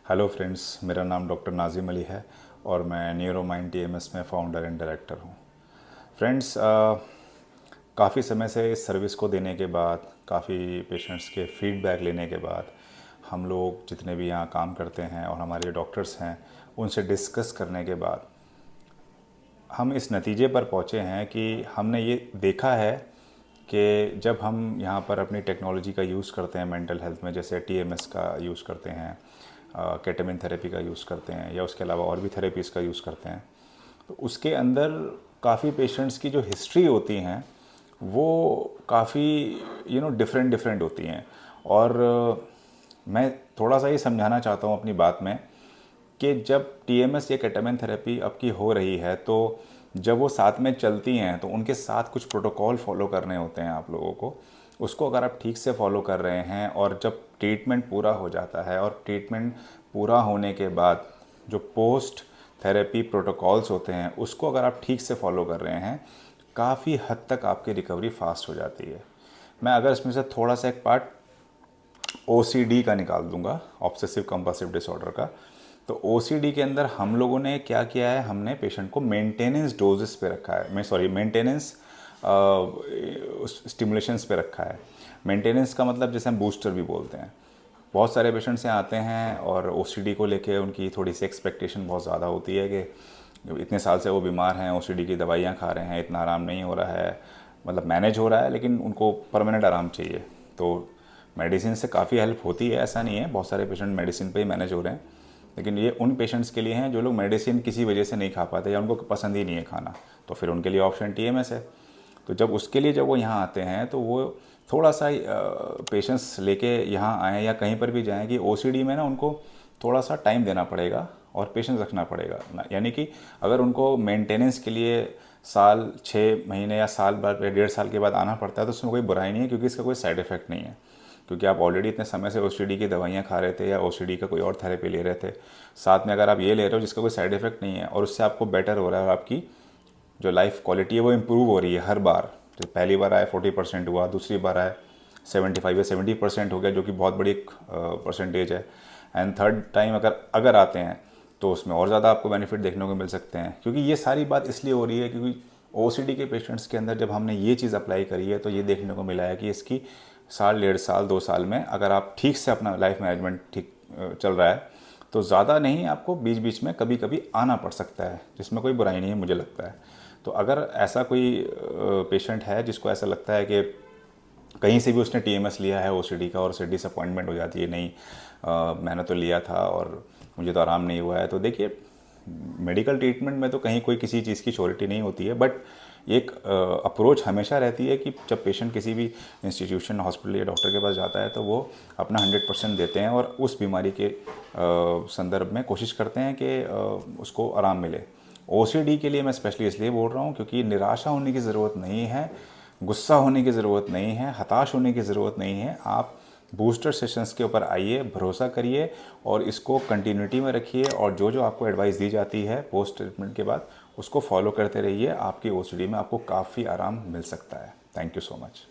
Hello friends, मेरा नाम doctor Nazim Ali है और मैं न्यूरोमाइंड टीएमएस में फाउंडर एंड डायरेक्टर हूँ। फ्रेंड्स, काफ़ी समय से इस सर्विस को देने के बाद, काफ़ी पेशेंट्स के फीडबैक लेने के बाद, हम लोग जितने भी यहाँ काम करते हैं और हमारे डॉक्टर्स हैं, उनसे डिस्कस करने के बाद हम इस नतीजे पर पहुँचे हैं कि हमने ये देखा है कि जब हम यहाँ पर अपनी टेक्नोलॉजी का यूज़ करते हैं मेंटल हेल्थ में, जैसे टीएमएस का यूज़ करते हैं, केटामिन थेरेपी का यूज़ करते हैं या उसके अलावा और भी थेरेपीज़ का यूज़ करते हैं, तो उसके अंदर काफ़ी पेशेंट्स की जो हिस्ट्री होती हैं वो काफ़ी डिफरेंट डिफरेंट होती हैं। और मैं थोड़ा सा ये समझाना चाहता हूँ अपनी बात में कि जब टीएमएस या केटामिन थेरेपी आपकी हो रही है, तो जब वो साथ में चलती हैं तो उनके साथ कुछ प्रोटोकॉल फॉलो करने होते हैं आप लोगों को। उसको अगर आप ठीक से फॉलो कर रहे हैं और जब ट्रीटमेंट पूरा हो जाता है और ट्रीटमेंट पूरा होने के बाद जो पोस्ट थेरेपी प्रोटोकॉल्स होते हैं उसको अगर आप ठीक से फॉलो कर रहे हैं, काफ़ी हद तक आपकी रिकवरी फास्ट हो जाती है। मैं अगर इसमें से थोड़ा सा एक पार्ट ओसीडी का निकाल दूंगा, ऑब्सेसिव कंपल्सिव डिसऑर्डर का, तो ओसीडी के अंदर हम लोगों ने क्या किया है, हमने पेशेंट को मेंटेनेंस डोजेस पे रखा है, मेंटेनेंस स्टिमुलेशंस पे रखा है। मेंटेनेंस का मतलब जैसे हम बूस्टर भी बोलते हैं। बहुत सारे पेशेंट्स यहाँ आते हैं और ओसीडी को लेके उनकी थोड़ी सी एक्सपेक्टेशन बहुत ज़्यादा होती है कि इतने साल से वो बीमार हैं, ओसीडी की दवाइयाँ खा रहे हैं, इतना आराम नहीं हो रहा है, मतलब मैनेज हो रहा है लेकिन उनको परमानेंट आराम चाहिए। तो मेडिसिन से काफ़ी हेल्प होती है, ऐसा नहीं है, बहुत सारे पेशेंट मेडिसिन पे ही मैनेज हो रहे हैं, लेकिन ये उन पेशेंट्स के लिए हैं जो लोग मेडिसिन किसी वजह से नहीं खा पाते या उनको पसंद ही नहीं है खाना, तो फिर उनके लिए ऑप्शन टीएमएस है। तो जब उसके लिए जब वो यहाँ आते हैं तो वो थोड़ा सा पेशेंस लेके यहाँ आएँ या कहीं पर भी जाएँ कि ओसीडी में ना उनको थोड़ा सा टाइम देना पड़ेगा और पेशेंस रखना पड़ेगा ना। यानी कि अगर उनको मेंटेनेंस के लिए साल 6 महीने या साल बाद या 1.5 साल के बाद आना पड़ता है तो उसमें कोई बुराई नहीं है, क्योंकि इसका कोई साइड इफ़ेक्ट नहीं है, क्योंकि आप ऑलरेडी इतने समय से ओसीडी की दवाइयाँ खा रहे थे या ओसीडी का कोई और थेरेपी ले रहे थे, साथ में अगर आप ये ले रहे हो जिसका कोई साइड इफ़ेक्ट नहीं है और उससे आपको बेटर हो रहा है और आपकी जो लाइफ क्वालिटी है वो इम्प्रूव हो रही है हर बार। तो पहली बार आए 40% हुआ, दूसरी बार आए 75 या 70% हो गया, जो कि बहुत बड़ी परसेंटेज है। एंड थर्ड टाइम अगर आते हैं तो उसमें और ज़्यादा आपको बेनिफिट देखने को मिल सकते हैं। क्योंकि ये सारी बात इसलिए हो रही है क्योंकि ओसीडी के पेशेंट्स के अंदर जब हमने ये चीज़ अप्लाई करी है तो ये देखने को मिला है कि इसकी साल 1.5 साल 2 साल में अगर आप ठीक से अपना लाइफ मैनेजमेंट ठीक चल रहा है तो ज़्यादा नहीं, आपको बीच बीच में कभी कभी आना पड़ सकता है, जिसमें कोई बुराई नहीं है मुझे लगता है। तो अगर ऐसा कोई पेशेंट है जिसको ऐसा लगता है कि कहीं से भी उसने टीएमएस लिया है ओसीडी का और उसे डिसअपॉइंटमेंट हो जाती है, नहीं मैंने तो लिया था और मुझे तो आराम नहीं हुआ है, तो देखिए मेडिकल ट्रीटमेंट में तो कहीं कोई किसी चीज़ की श्योरिटी नहीं होती है, बट एक अप्रोच हमेशा रहती है कि जब पेशेंट किसी भी इंस्टीट्यूशन, हॉस्पिटल या डॉक्टर के पास जाता है तो वो अपना 100% देते हैं और उस बीमारी के संदर्भ में कोशिश करते हैं कि उसको आराम मिले। ओसीडी के लिए मैं स्पेशली इसलिए बोल रहा हूँ क्योंकि निराशा होने की ज़रूरत नहीं है, गुस्सा होने की ज़रूरत नहीं है, हताश होने की ज़रूरत नहीं है। आप बूस्टर सेशंस के ऊपर आइए, भरोसा करिए और इसको कंटिन्यूटी में रखिए और जो जो आपको एडवाइस दी जाती है पोस्ट ट्रीटमेंट के बाद उसको फॉलो करते रहिए। आपकी ओसीडी में आपको काफ़ी आराम मिल सकता है। Thank you so much.